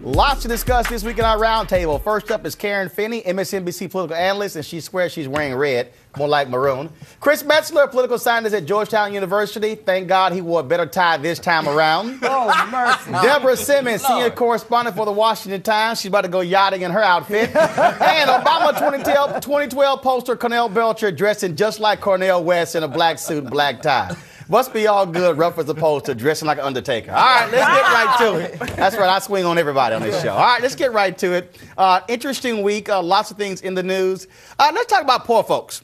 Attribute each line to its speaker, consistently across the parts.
Speaker 1: Lots to discuss this week in our roundtable. First up is Karen Finney, MSNBC political analyst, and she swears she's wearing red, more like maroon. Chris Metzler, political scientist at Georgetown University. Thank God he wore a better tie this time around.
Speaker 2: Oh, mercy.
Speaker 1: Deborah Simmons, senior correspondent for the Washington Times. She's about to go yachting in her outfit. And Obama 2012 pollster Cornel Belcher dressing just like Cornel West in a black suit, black tie. Must be all good, rough as opposed to dressing like an Undertaker. All right, let's get right to it. That's right, I swing on everybody on this show. All right, let's get right to it. Interesting week, lots of things in the news. Let's talk about poor folks.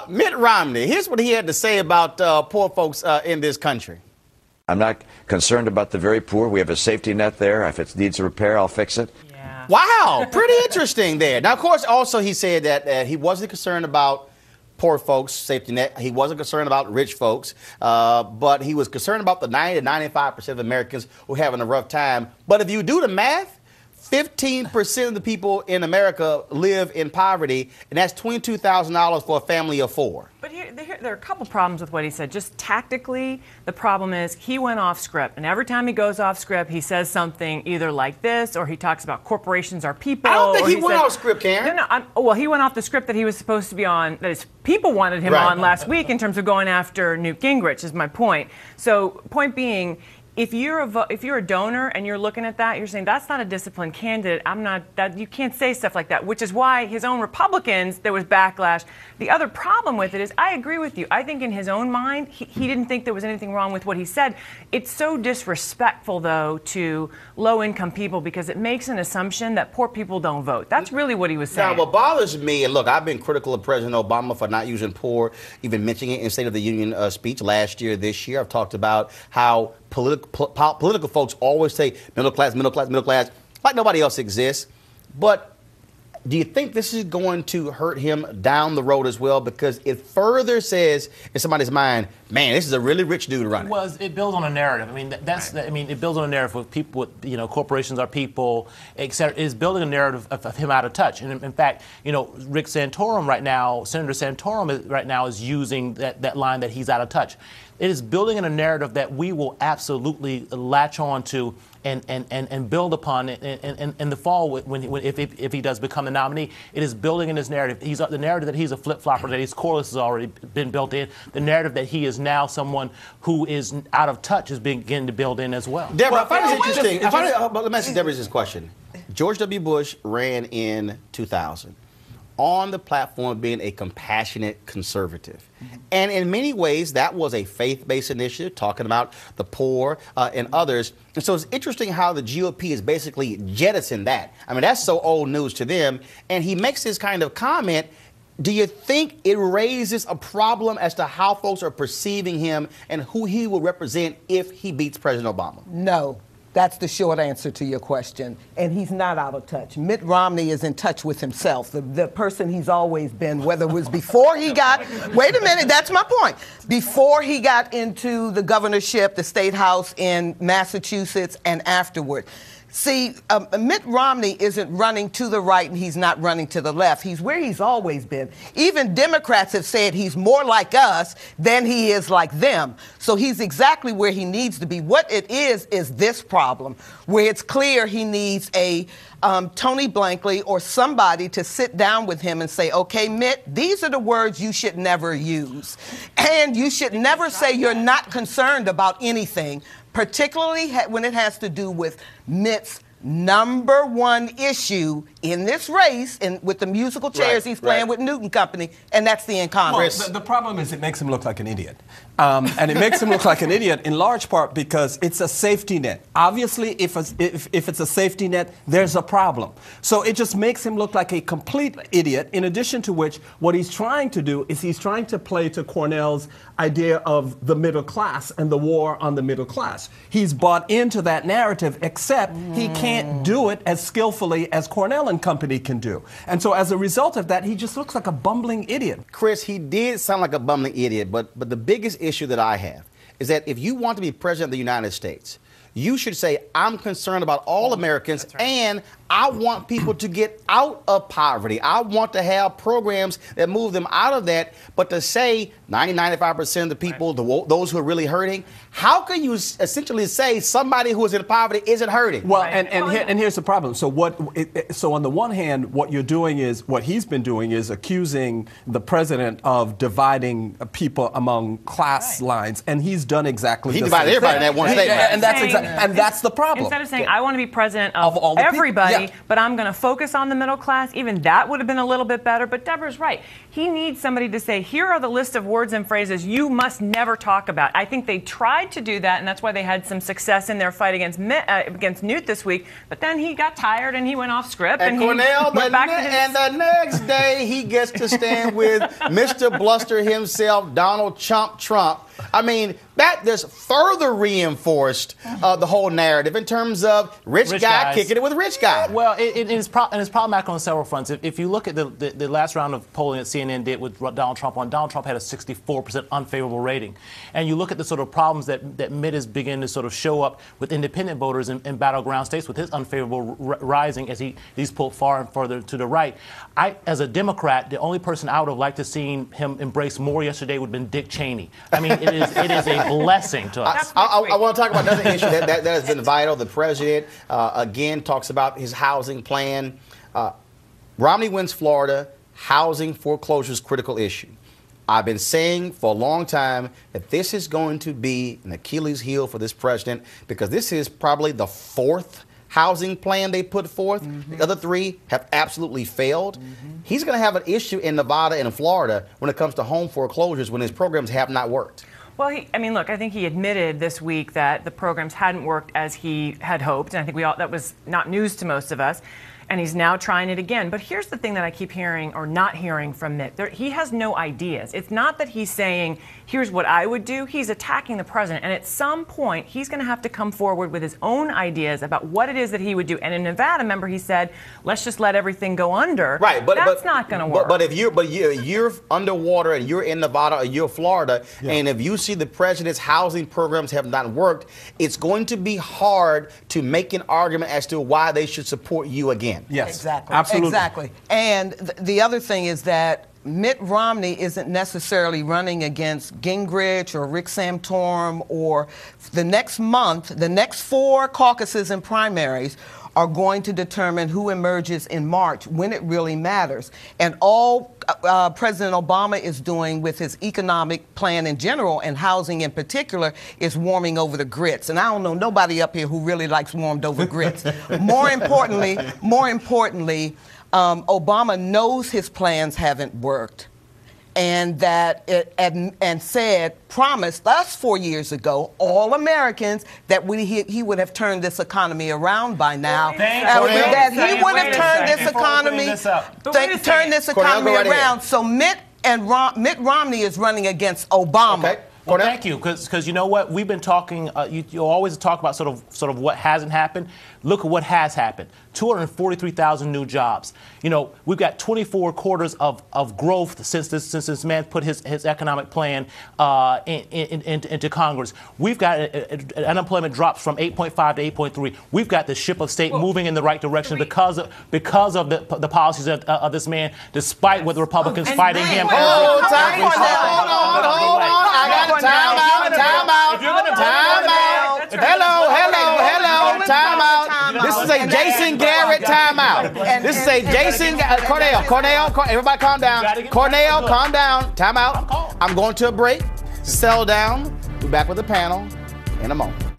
Speaker 1: Mitt Romney, here's what he had to say about poor folks in this country.
Speaker 3: I'm not concerned about the very poor. We have a safety net there. If it needs a repair, I'll fix it.
Speaker 1: Yeah. Wow, pretty interesting there. Now, of course, also he said that he wasn't concerned about poor folks, safety net. He wasn't concerned about rich folks, but he was concerned about the 90 to 95% of Americans who are having a rough time. But if you do the math, 15% of the people in America live in poverty, and that's $22,000 for a family of four.
Speaker 4: But there are a couple problems with what he said. Just tactically, the problem is he went off script, and every time he goes off script, he says something either like this, or he talks about corporations are people.
Speaker 1: I don't think he went off script, Karen.
Speaker 4: Well, he went off the script that he was supposed to be on, that his people wanted him on last week in terms of going after Newt Gingrich, is my point. So, point being, if you're a donor and you're looking at that, you're saying that's not a disciplined candidate. You can't say stuff like that, which is why his own Republicans, there was backlash. The other problem with it is, I agree with you. I think in his own mind, he didn't think there was anything wrong with what he said. It's so disrespectful, though, to low-income people because it makes an assumption that poor people don't vote. That's really what he was saying.
Speaker 1: Now, what bothers me, and look, I've been critical of President Obama for not using poor, even mentioning it in State of the Union speech last year, this year. I've talked about how political folks always say middle class, like nobody else exists. But do you think this is going to hurt him down the road as well? Because it further says in somebody's mind, man, this is a really rich dude running.
Speaker 5: Well, it builds on a narrative. I mean, it builds on a narrative with people, with, corporations are people, etc. It's building a narrative of him out of touch. And in fact, Rick Santorum right now, Senator Santorum right now is using that line that he's out of touch. It is building in a narrative that we will absolutely latch on to and build upon in the fall if he does become the nominee. It is building in his narrative. The narrative that he's a flip-flopper, that his chorus has already been built in. The narrative that he is now someone who is out of touch is beginning to build in as well.
Speaker 1: Deborah, I find it interesting. Let me ask Deborah this question. George W. Bush ran in 2000 on the platform of being a compassionate conservative. And in many ways, that was a faith-based initiative, talking about the poor and others. And so it's interesting how the GOP is basically jettisoned that. I mean, that's so old news to them. And he makes this kind of comment. Do you think it raises a problem as to how folks are perceiving him and who he will represent if he beats President Obama?
Speaker 2: No. That's the short answer to your question. And he's not out of touch. Mitt Romney is in touch with himself, the person he's always been, whether it was before he got, wait a minute, that's my point. Before he got into the governorship, the state house in Massachusetts, and afterward. See, Mitt Romney isn't running to the right and he's not running to the left. He's where he's always been. Even Democrats have said he's more like us than he is like them. So he's exactly where he needs to be. What it is this problem, where it's clear he needs a Tony Blankley or somebody to sit down with him and say, okay, Mitt, these are the words you should never use. And you should never say you're not concerned about anything, particularly when it has to do with Mitt's number one issue in this race and with the musical chairs he's playing with Newton Company, and that's the economy.
Speaker 6: Well, the problem is it makes him look like an idiot. And it makes him look like an idiot in large part because it's a safety net. Obviously, if it's a safety net, there's a problem. So it just makes him look like a complete idiot, in addition to which what he's trying to do is he's trying to play to Cornel's idea of the middle class and the war on the middle class. He's bought into that narrative, except he can't do it as skillfully as Cornel and company can do. And so as a result of that, he just looks like a bumbling idiot.
Speaker 1: Chris, he did sound like a bumbling idiot, but the biggest issue that I have is that if you want to be president of the United States, you should say, I'm concerned about all Americans, and I want people to get out of poverty. I want to have programs that move them out of that. But to say 90-95% of the people, those who are really hurting, how can you essentially say somebody who is in poverty isn't hurting?
Speaker 6: Well, and here's the problem. So so on the one hand, what he's been doing is accusing the president of dividing people among class lines, and he's done exactly.
Speaker 1: He
Speaker 6: the
Speaker 1: divided
Speaker 6: same
Speaker 1: everybody in that one statement,
Speaker 6: and that's the problem.
Speaker 4: Instead of saying I want to be president of
Speaker 6: all the
Speaker 4: everybody,
Speaker 6: people,
Speaker 4: but I'm going to focus on the middle class, even that would have been a little bit better. But Deborah's right. He needs somebody to say, here are the list of words and phrases you must never talk about. I think they tried to do that, and that's why they had some success in their fight against Newt this week. But then he got tired and he went off script.
Speaker 1: And Cornel, and the next day he gets to stand with Mr. Bluster himself, Donald Trump. I mean, that just further reinforced the whole narrative in terms of rich guy kicking it with rich guy.
Speaker 5: Well, it's problematic on several fronts. If you look at the last round of polling that CNN did with Donald Trump had a 64% unfavorable rating. And you look at the sort of problems that Mitt is beginning to sort of show up with independent voters in battleground states with his unfavorable rising as he's pulled far and further to the right. As a Democrat, the only person I would have liked to seen him embrace more yesterday would have been Dick Cheney. I mean, it is a blessing to us.
Speaker 1: I want to talk about another issue that has been vital. The president, again, talks about his housing plan. Romney wins Florida. Housing foreclosure is a critical issue. I've been saying for a long time that this is going to be an Achilles heel for this president because this is probably the fourth housing plan they put forth. Mm-hmm. The other three have absolutely failed. Mm-hmm. He's going to have an issue in Nevada and in Florida when it comes to home foreclosures when his programs have not worked.
Speaker 4: Well, look, I think he admitted this week that the programs hadn't worked as he had hoped, and I think that was not news to most of us. And he's now trying it again. But here's the thing that I keep hearing or not hearing from Mitt. He has no ideas. It's not that he's saying, here's what I would do. He's attacking the president. And at some point, he's going to have to come forward with his own ideas about what it is that he would do. And in Nevada, remember, he said, let's just let everything go under.
Speaker 1: Right, but
Speaker 4: that's not going to work.
Speaker 1: But if you're underwater and you're in Nevada or you're Florida, and if you see the president's housing programs have not worked, it's going to be hard to make an argument as to why they should support you again.
Speaker 6: Yes,
Speaker 2: exactly.
Speaker 6: Absolutely.
Speaker 2: Exactly. And the other thing is that Mitt Romney isn't necessarily running against Gingrich or Rick Santorum or the next month, the next 4 caucuses and primaries are going to determine who emerges in March when it really matters. And all President Obama is doing with his economic plan in general and housing in particular is warming over the grits. And I don't know nobody up here who really likes warmed over grits. More importantly, Obama knows his plans haven't worked. And promised us 4 years ago, all Americans, that he would have turned this economy around by now. That he would have turned this economy around. So Mitt Romney is running against Obama.
Speaker 1: Okay.
Speaker 5: Well, thank you, because you know what? We've been talking, you always talk about sort of what hasn't happened. Look at what has happened. 243,000 new jobs. You know, we've got 24 quarters of growth since this man put his economic plan into Congress. We've got unemployment drops from 8.5 to 8.3. We've got the ship of state moving in the right direction because of the policies of this man, despite what the Republicans fighting him.
Speaker 1: Hold on. I got a time out. Hello. Time out. This is a Jason Garrett timeout. This is a Jason Cornel. Everybody calm down. Cornel, calm down. Time out. I'm going to a break. Settle down. We're back with the panel in a moment.